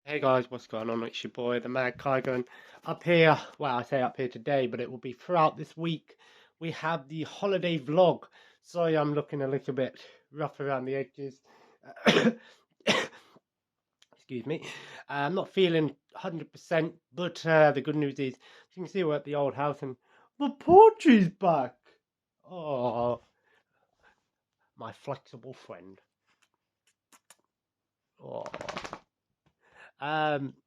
Hey guys, what's going on? It's your boy, the Mad Kygo, up here. Well, I say up here today, but it will be throughout this week. We have the holiday vlog. Sorry, I'm looking a little bit rough around the edges. Excuse me. I'm not feeling 100%, but the good news is you can see we're at the old house and the porch is back. Oh, my flexible friend. Oh.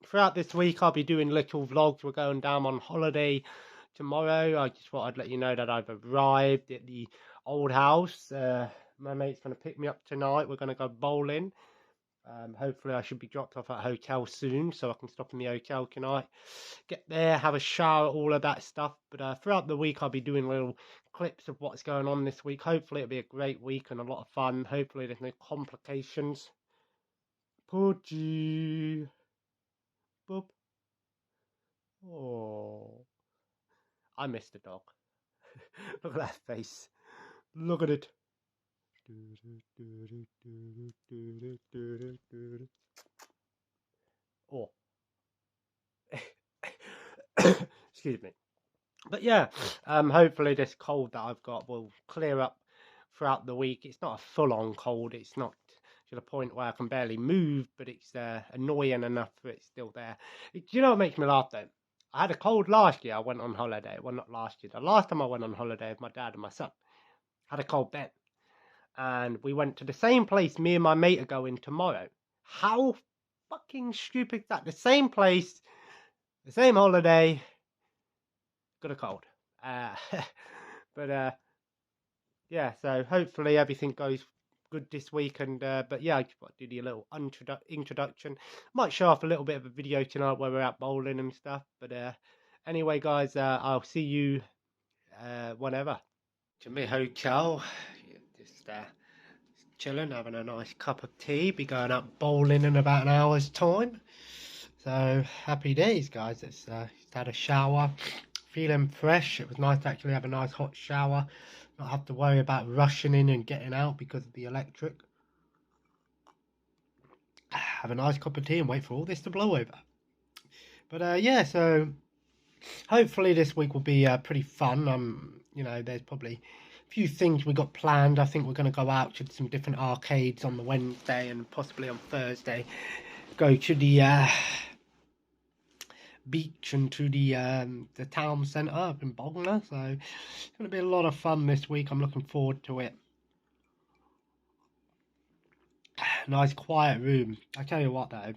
Throughout this week, I'll be doing little vlogs. We're going down on holiday tomorrow. I just thought I'd let you know that I've arrived at the old house. My mate's going to pick me up tonight. We're going to go bowling. Hopefully, I should be dropped off at a hotel soon, so I can stop in the hotel tonight. Get there, have a shower, all of that stuff. But throughout the week, I'll be doing little clips of what's going on this week. Hopefully, it'll be a great week and a lot of fun. Hopefully, there's no complications. Pudgy. Boop. Oh, I missed the dog. Look at that face. Look at it. Oh. Excuse me. But yeah, hopefully this cold that I've got will clear up throughout the week. It's not a full-on cold. It's not to the point where I can barely move, but it's annoying enough that it's still there. Do you know what makes me laugh though? I had a cold last year. I went on holiday. Well, not last year. The last time I went on holiday with my dad and my son, I had a cold then. And we went to the same place me and my mate are going tomorrow. How fucking stupid is that? The same place, the same holiday, got a cold. But yeah, so hopefully everything goes good this week. And but yeah, I just want to do the little introduction. Might show off a little bit of a video tonight where we're out bowling and stuff. But anyway, guys, I'll see you whenever. To my hotel, just chilling, having a nice cup of tea. Be going out bowling in about an hour's time. So happy days, guys. Just had a shower, feeling fresh. It was nice to actually have a nice hot shower, not have to worry about rushing in and getting out because of the electric. Have a nice cup of tea and wait for all this to blow over. But yeah, so hopefully this week will be pretty fun. You know, there's probably a few things we got planned. I think we're going to go out to some different arcades on the Wednesday and possibly on Thursday. Go to the beach and to the town centre up in Bognor. So it's going to be a lot of fun this week. I'm looking forward to it. Nice quiet room. I tell you what though,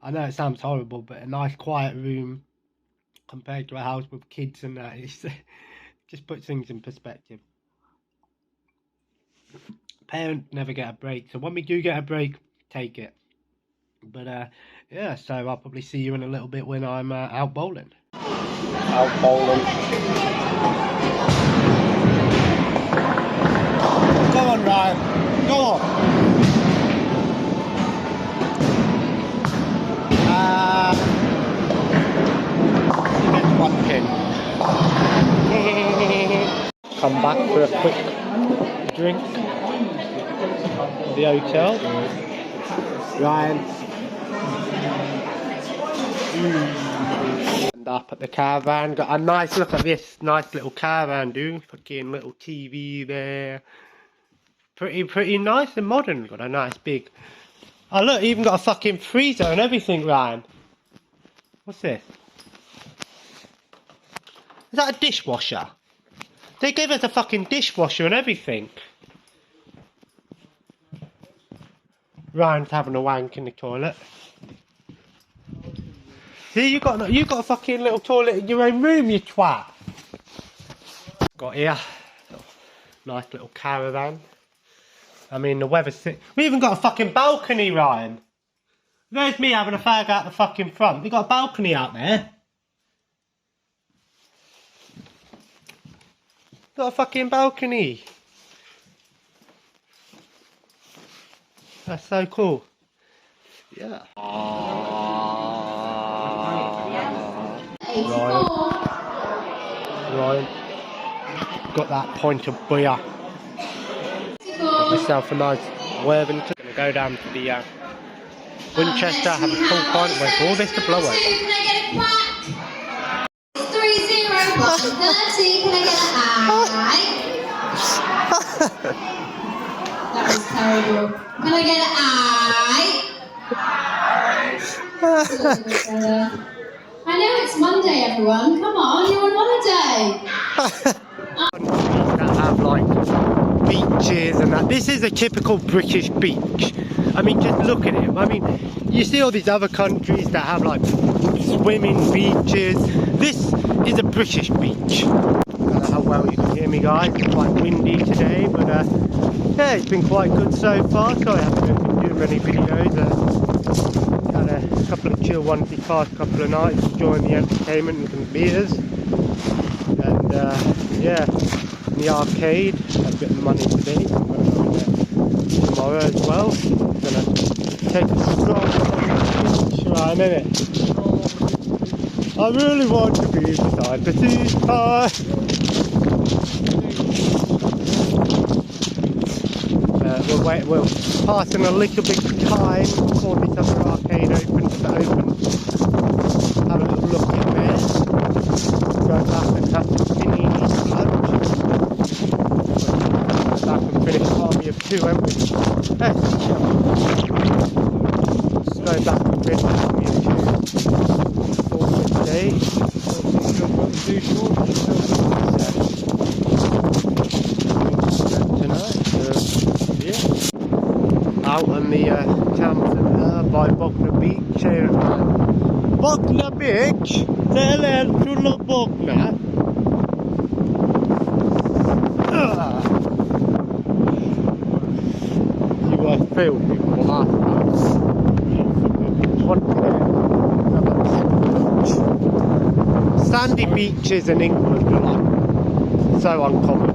I know it sounds horrible, but a nice quiet room compared to a house with kids and that, it's just puts things in perspective. Parents never get a break, so when we do get a break, take it. But yeah, so I'll probably see you in a little bit when I'm out bowling. Out bowling. Go on, Ryan. Go on. One pin. Come back for a quick drink at the hotel. Ryan. And up at the caravan. Got a nice look at this nice little caravan, dude. Fucking little TV there. Pretty nice and modern. Got a nice big. Oh look, even got a fucking freezer and everything, Ryan. What's this? Is that a dishwasher? They gave us a fucking dishwasher and everything. Ryan's having a wank in the toilet. See, you got a fucking little toilet in your own room, you twat. Got here, nice little caravan. I mean, the weather's sick. We even got a fucking balcony, Ryan. There's me having a fag out the fucking front. We got a balcony out there. Got a fucking balcony. That's so cool. Yeah. Ryan. Got that point of beer. Got myself a nice Worthington. Gonna go down to the Winchester have a full fight. Wait for all this to blow over. Can I get a quack? 30, can I get an eye? That was terrible. Can I get an eye? I know it's Monday, everyone. Come on, you're on holiday. That have like beaches and that. This is a typical British beach. I mean, just look at it. I mean, you see all these other countries that have like swimming beaches. This is a British beach. I don't know how well you can hear me, guys. It's quite windy today, but yeah, it's been quite good so far. Sorry I haven't been doing many videos. Had a couple of chill ones the past couple of nights, enjoying the entertainment and some beers. And yeah, in the arcade, had a bit of money today. I'm going to go in there tomorrow as well. I'm going to take a stroll on the beach around, innit? I really want to be beside the sea. We're passing a little bit of time before this other arcade opens. Have a little look in there. Go back and have some Chinese lunch. Go back and finish Army of Two, haven't we? Let's go back and finish Army of Two. For today. Out on the town centre by Bognor Beach here. Bognor Beach? Say hello to look Bognor. You must feel people afterwards. Sandy beaches in England are like so uncommon.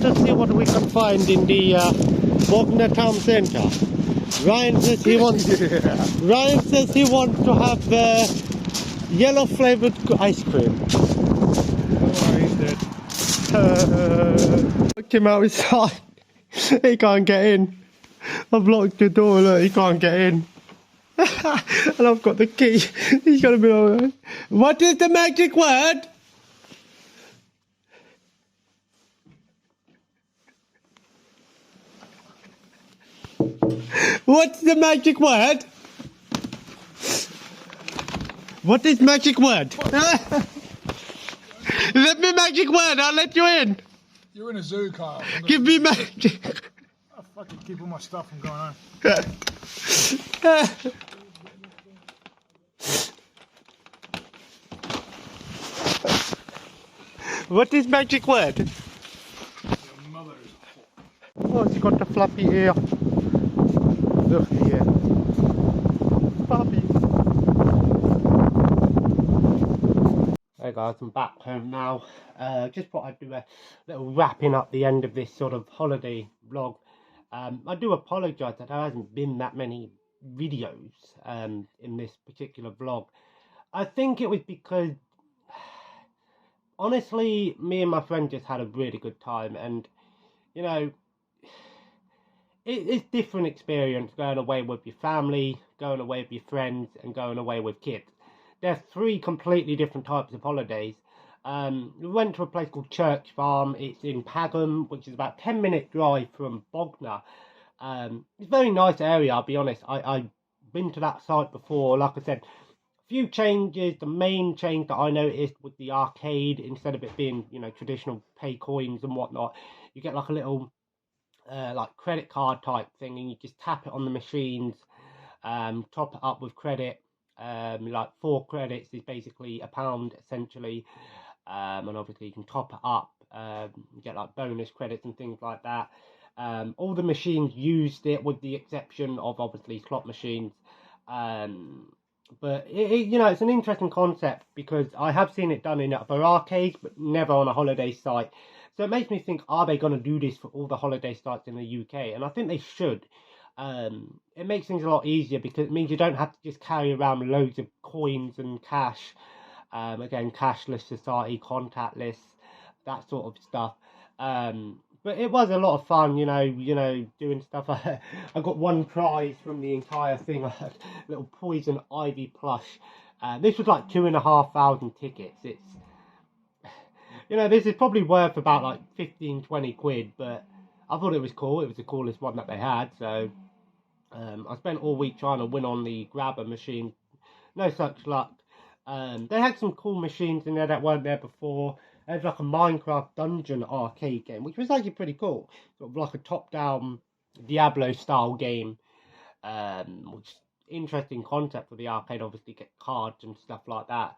To see what we can find in the Bognor town centre. Ryan says he wants. Ryan says he wants to have yellow flavoured ice cream. Look him outside. He can't get in. I've locked the door. Look, he can't get in. And I've got the key. He's gonna be alright. What is the magic word? What's the magic word? What is magic word? Let me magic word, I'll let you in. You're in a zoo, Carl. Give me magic. I'll fucking keep all my stuff from going on. What is magic word? Your mother is Oh, she's got the fluffy ear. Look here. Puppy. Hey guys, I'm back home now. Just thought I'd do a little wrapping up the end of this sort of holiday vlog. I do apologise that there hasn't been that many videos in this particular vlog. I think it was because honestly, me and my friend just had a really good time, and you know, it's different experience going away with your family, going away with your friends, and going away with kids. They're three completely different types of holidays. We went to a place called Church Farm. It's in Pagham, which is about 10-minute drive from Bognor. It's a very nice area, I'll be honest. I've been to that site before. Like I said, a few changes. The main change that I noticed with the arcade, instead of it being, you know, traditional pay coins and whatnot, you get like a little like credit card type thing, and you just tap it on the machines, top it up with credit. Like 4 credits is basically £1 essentially, and obviously you can top it up, you get like bonus credits and things like that. All the machines used it with the exception of obviously slot machines, But it's an interesting concept because I have seen it done in other arcades, but never on a holiday site. So it makes me think: are they going to do this for all the holiday sites in the UK? And I think they should. It makes things a lot easier because it means you don't have to just carry around loads of coins and cash. Again, cashless society, contactless, that sort of stuff. But it was a lot of fun, doing stuff. I got one prize from the entire thing, a little poison ivy plush. This was like 2,500 tickets. This is probably worth about like 15, 20 quid, but I thought it was cool. It was the coolest one that they had. So I spent all week trying to win on the grabber machine. No such luck. They had some cool machines in there that weren't there before. There's like a Minecraft dungeon arcade game, which was actually pretty cool. Sort of like a top-down Diablo style game, which interesting concept for the arcade. Obviously, get cards and stuff like that.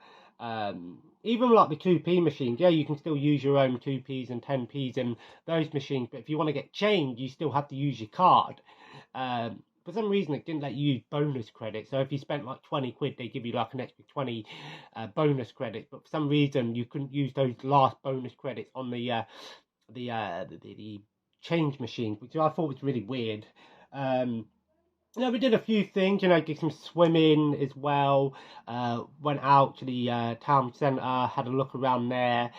Even like the 2p machines, yeah, you can still use your own 2p's and 10p's in those machines, but if you want to get change, you still have to use your card. For some reason, it didn't let you use bonus credits. So if you spent like 20 quid, they give you like an extra 20 bonus credits. But for some reason, you couldn't use those last bonus credits on the change machine, which I thought was really weird. We did a few things, did some swimming as well. Went out to the town centre, had a look around there.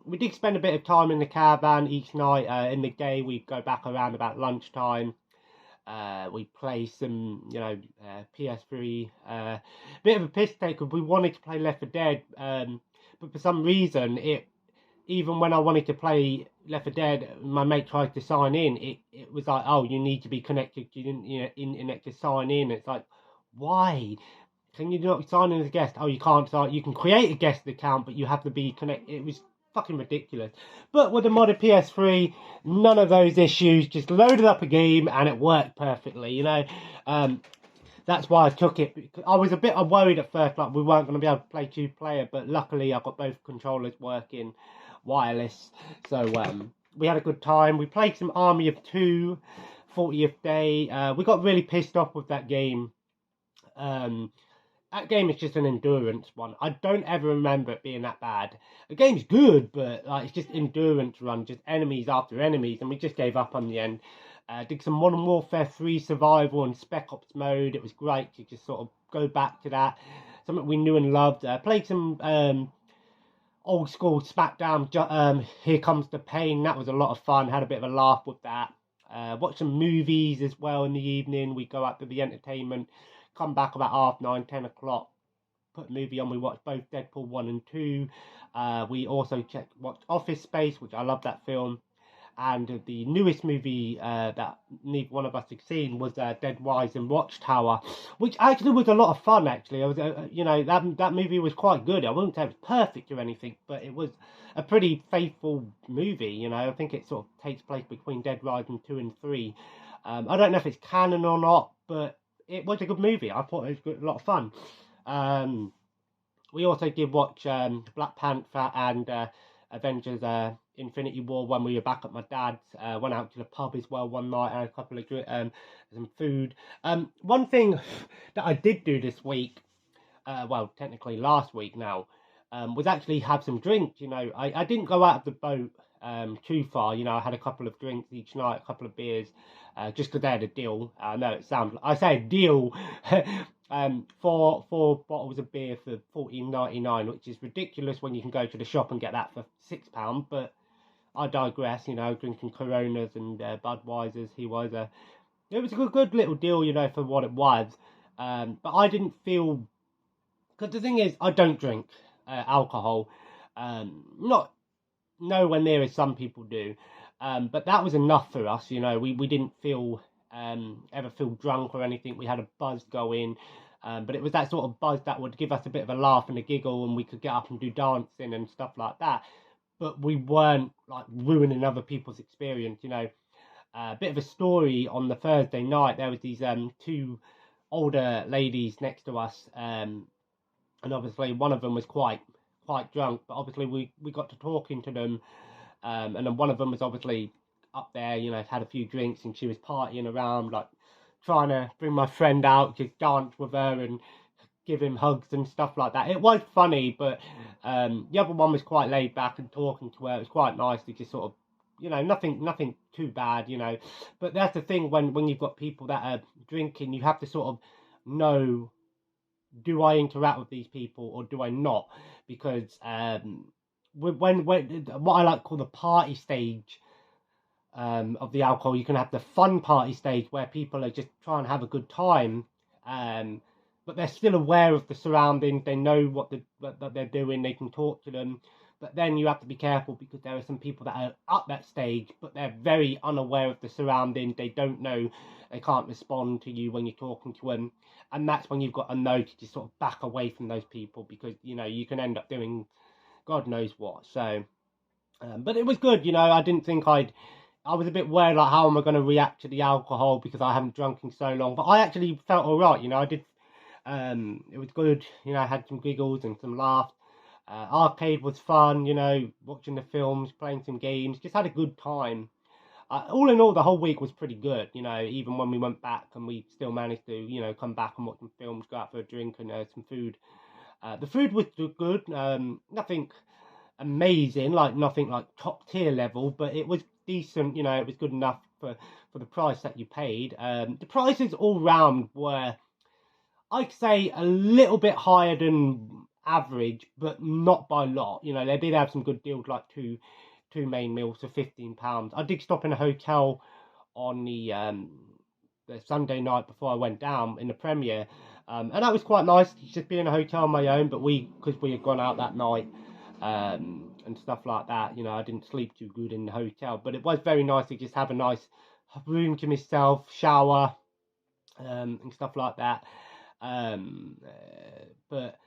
We did spend a bit of time in the caravan each night. In the day, we'd go back around about lunchtime. We play some, PS3. Bit of a piss take because we wanted to play Left 4 Dead, but for some reason, even when I wanted to play Left 4 Dead, my mate tried to sign in. It was like, oh, you need to be connected to internet to sign in. It's like, why? Can you not sign in as a guest? Oh, you can't sign. You can create a guest account, but you have to be connected. It was fucking ridiculous. But with the modded PS3, none of those issues. Just loaded up a game and it worked perfectly. That's why I took it. I was a bit worried at first, like we weren't going to be able to play 2-player, but luckily I got both controllers working wireless. So we had a good time. We played some Army of Two, 40th Day. We got really pissed off with that game. That game is just an endurance one. I don't ever remember it being that bad. The game's good, but like it's just endurance run, just enemies after enemies, and we just gave up on the end. Did some Modern Warfare 3 survival and Spec Ops mode. It was great to just sort of go back to that. Something we knew and loved. Played some old school SmackDown, Here Comes the Pain. That was a lot of fun. Had a bit of a laugh with that. Watched some movies as well in the evening. We go out to the entertainment. Come back about 9:30, 10 o'clock, put a movie on. We watched both Deadpool 1 and 2. We also watched Office Space, which I love that film. And the newest movie that neither one of us had seen was Dead Rise and Watchtower, which actually was a lot of fun. Actually, I was, that movie was quite good. I wouldn't say it was perfect or anything, but it was a pretty faithful movie. I think it sort of takes place between Dead Rise and 2 and 3. I don't know if it's canon or not, but it was a good movie. I thought it was good, a lot of fun. We also did watch Black Panther and Avengers Infinity War when we were back at my dad's. Went out to the pub as well one night, had a couple of some food. One thing that I did do this week, well, technically last week now, was actually have some drinks. I didn't go out of the boat too far. I had a couple of drinks each night, a couple of beers, just because they had a deal. I know it sounds, I say a deal, 4 bottles of beer for $14.99, which is ridiculous when you can go to the shop and get that for £6. But I digress. Drinking Coronas and Budweisers. It was a good little deal, for what it was. But I didn't feel, because the thing is, I don't drink alcohol. Not nowhere near as some people do. But that was enough for us. We didn't feel ever feel drunk or anything. We had a buzz going, but it was that sort of buzz that would give us a bit of a laugh and a giggle, and we could get up and do dancing and stuff like that. But we weren't like ruining other people's experience. A bit of a story on the Thursday night. There was these 2 older ladies next to us, and obviously one of them was quite drunk, but obviously we got to talking to them, and then one of them was obviously up there, had a few drinks, and she was partying around, like trying to bring my friend out to dance with her and give him hugs and stuff like that. It was funny, but the other one was quite laid back and talking to her. It was quite nice to just sort of, nothing too bad, But that's the thing, when you've got people that are drinking, you have to sort of know, do I interact with these people or do I not? Because when what I like to call the party stage of the alcohol, you can have the fun party stage where people are just trying to have a good time, but they're still aware of the surroundings. They know what they're doing. They can talk to them. But then you have to be careful because there are some people that are at that stage, but they're very unaware of the surroundings. They don't know. They can't respond to you when you're talking to them. And that's when you've got to know to just sort of back away from those people because, you can end up doing God knows what. So, but it was good. I didn't think I was a bit worried, like, how am I going to react to the alcohol because I haven't drunk in so long. But I actually felt all right. I did. It was good. I had some giggles and some laughs. Arcade was fun, watching the films, playing some games, just had a good time. All in all, the whole week was pretty good, even when we went back and we still managed to, come back and watch some films, go out for a drink and some food. The food was good, nothing amazing, nothing like top tier level, but it was decent, it was good enough for the price that you paid. The prices all round were, I'd say, a little bit higher than average, but not by a lot. They did have some good deals, like two main meals for £15. I did stop in a hotel on the Sunday night before I went down in the premiere, and that was quite nice to just be in a hotel on my own. But because we had gone out that night and stuff like that, I didn't sleep too good in the hotel. But it was very nice to just have a nice room to myself, shower, and stuff like that. But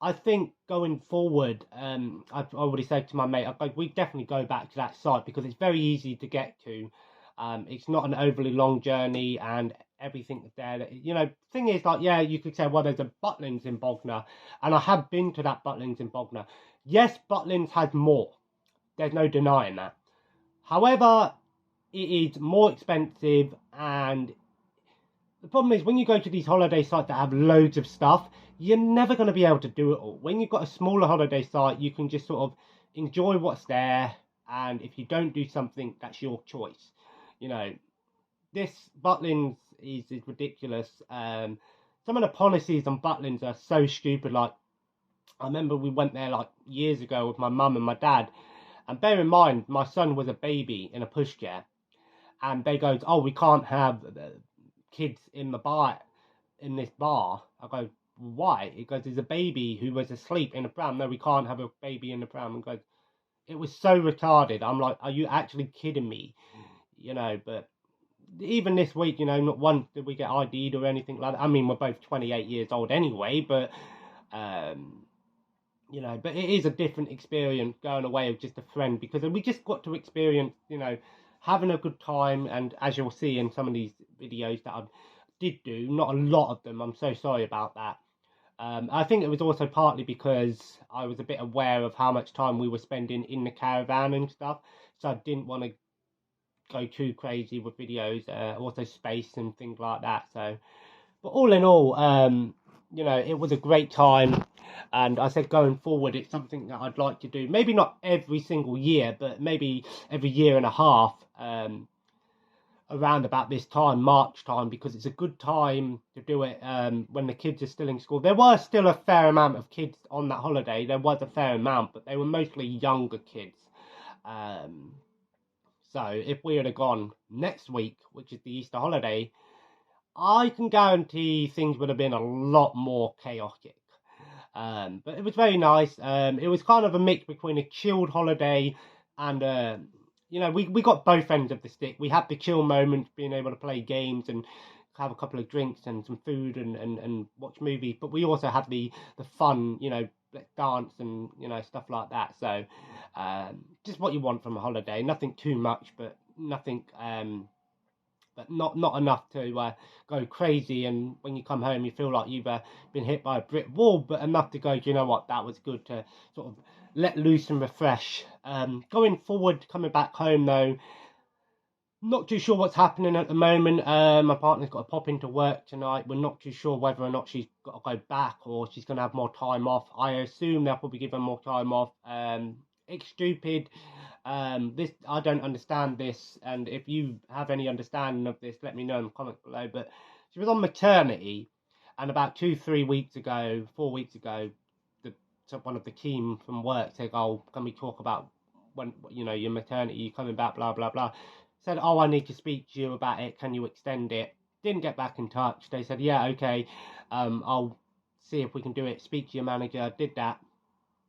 I think going forward, I've already said to my mate, we definitely go back to that site because it's very easy to get to. It's not an overly long journey and everything there. Thing is, you could say, well, there's a Butlins in Bognor, and I have been to that Butlins in Bognor. Yes, Butlins has more. There's no denying that. However, it is more expensive, and the problem is when you go to these holiday sites that have loads of stuff, you're never going to be able to do it all. When you've got a smaller holiday site, you can just sort of enjoy what's there, and if you don't do something, that's your choice. This Butlins is ridiculous. Some of the policies on Butlins are so stupid. I remember we went there years ago with my mum and my dad, and bear in mind, my son was a baby in a pushchair, and they go, oh, we can't have kids in the bar, in this bar. I go, why? He goes, there's a baby who was asleep in a pram. No, we can't have a baby in the pram. And goes, it was so retarded. I'm like, are you actually kidding me? But even this week, not once did we get ID'd or anything like that. I mean, we're both 28 years old anyway, but but it is a different experience going away with just a friend, because we just got to experience, having a good time. And as you'll see in some of these videos that I did do, not a lot of them, I'm so sorry about that. I think it was also partly because I was a bit aware of how much time we were spending in the caravan and stuff, so I didn't want to go too crazy with videos, also space and things like that. So, but all in all, it was a great time, and I said going forward, it's something that I'd like to do. Maybe not every single year, but maybe every year and a half, around about this time, March time, because it's a good time to do it when the kids are still in school. There was still a fair amount of kids on that holiday. There was a fair amount, but they were mostly younger kids. So if we had gone next week, which is the Easter holiday, I can guarantee things would have been a lot more chaotic. But it was very nice. It was kind of a mix between a chilled holiday and we got both ends of the stick. We had the chill moments, being able to play games and have a couple of drinks and some food and watch movies, but we also had the fun, let's dance and stuff like that. So just what you want from a holiday. Nothing too much, but nothing but not enough to go crazy, and when you come home you feel like you've been hit by a brick wall, but enough to go, you know what, that was good to sort of let loose and refresh. Going forward, coming back home though, Not too sure what's happening at the moment. My partner's got to pop into work tonight. We're not too sure whether or not she's got to go back or she's going to have more time off. I assume they'll probably give her more time off. It's stupid. This, I don't understand this, and if you have any understanding of this, let me know in the comments below. But she was on maternity, and about 4 weeks ago, one of the team from work said, "Oh, can we talk about when your maternity, you coming back, blah blah blah." Said, "Oh, I need to speak to you about it. Can you extend it?" Didn't get back in touch. They said, "Yeah, okay. I'll see if we can do it. Speak to your manager." Did that.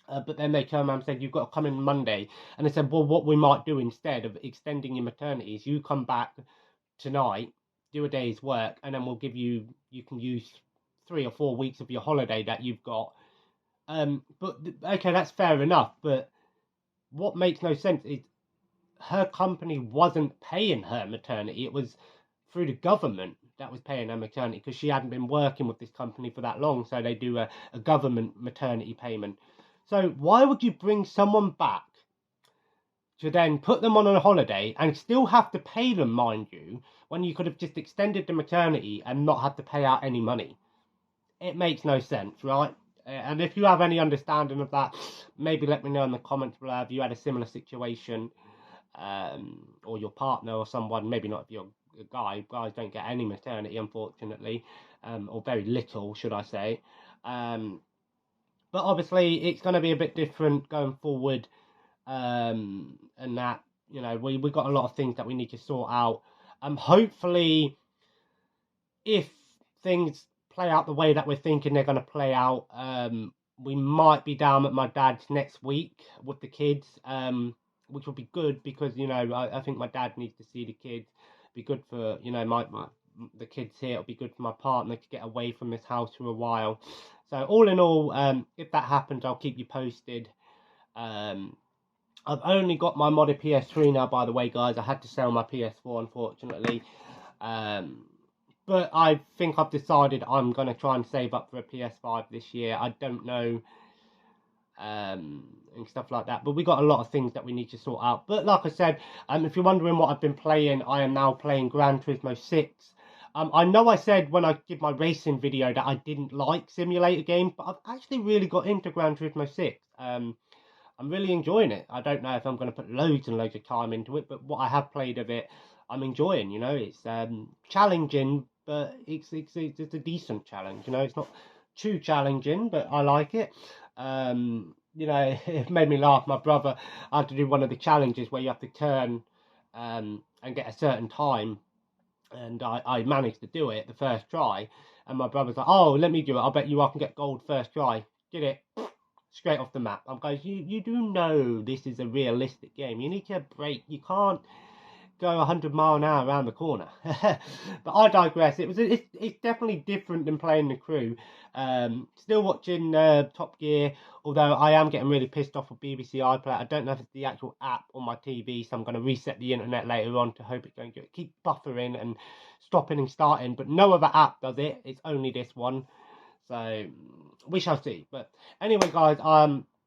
But then they turned around and said, "You've got to come in Monday." And they said, "Well, what we might do instead of extending your maternity is you come back tonight, do a day's work, and then we'll give you can use 3 or 4 weeks of your holiday that you've got." But okay, that's fair enough. But what makes no sense is her company wasn't paying her maternity. It was through the government that was paying her maternity because she hadn't been working with this company for that long. So they do a government maternity payment. So why would you bring someone back to then put them on a holiday and still have to pay them, mind you, when you could have just extended the maternity and not have to pay out any money? It makes no sense, right? And if you have any understanding of that, maybe let me know in the comments below if you had a similar situation. Or your partner or someone, maybe not if you're a guy. Guys don't get any maternity, unfortunately, or very little, should I say. But obviously, it's going to be a bit different going forward, and that, we got a lot of things that we need to sort out. Hopefully, if things play out the way that we're thinking they're going to play out, we might be down at my dad's next week with the kids, which will be good because I think my dad needs to see the kids. Be good for the kids here. It'll be good for my partner to get away from this house for a while. So all in all, if that happens, I'll keep you posted. I've only got my modded PS3 now, by the way, guys. I had to sell my PS4, unfortunately. But I think I've decided I'm going to try and save up for a PS5 this year. I don't know, and stuff like that. But we got a lot of things that we need to sort out. But like I said, if you're wondering what I've been playing, I am now playing Gran Turismo 6. I know I said when I did my racing video that I didn't like simulator games, but I've actually really got into Gran Turismo 6. I'm really enjoying it. I don't know if I'm going to put loads and loads of time into it, but what I have played of it, I'm enjoying. It's challenging, but it's a decent challenge. It's not too challenging, but I like it. It made me laugh. My brother had to do one of the challenges where you have to turn and get a certain time, and I managed to do it the first try, and my brother's like, "Oh, let me do it. I bet you I can get gold first try." Did it straight off the map. I'm going, you do know this is a realistic game. You need to brake. You can't go 100 mile an hour around the corner. But I digress. It's definitely different than playing the crew. Still watching Top Gear, although I am getting really pissed off with BBC iPlayer. I don't know if it's the actual app on my TV, so I'm going to reset the internet later on to hope it don't keep buffering and stopping and starting. But no other app does it. It's only this one. So we shall see. But anyway, guys,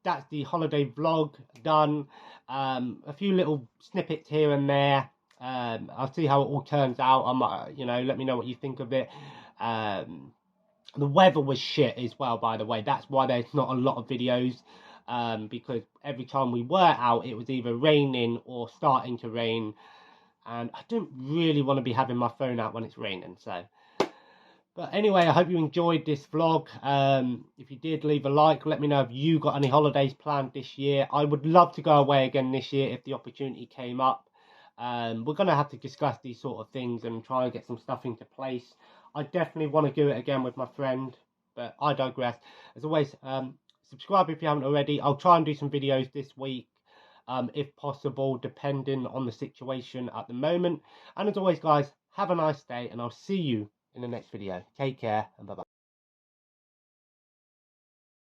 that's the holiday vlog done. A few little snippets here and there. I'll see how it all turns out. Let me know what you think of it. The weather was shit as well, by the way. That's why there's not a lot of videos. Because every time we were out, it was either raining or starting to rain. And I don't really want to be having my phone out when it's raining. But anyway, I hope you enjoyed this vlog. If you did, leave a like. Let me know if you got any holidays planned this year. I would love to go away again this year if the opportunity came up. We're going to have to discuss these sort of things and try and get some stuff into place. I definitely want to do it again with my friend, but I digress. As always, subscribe if you haven't already. I'll try and do some videos this week, if possible, depending on the situation at the moment. And as always, guys, have a nice day, and I'll see you in the next video. Take care, and bye-bye.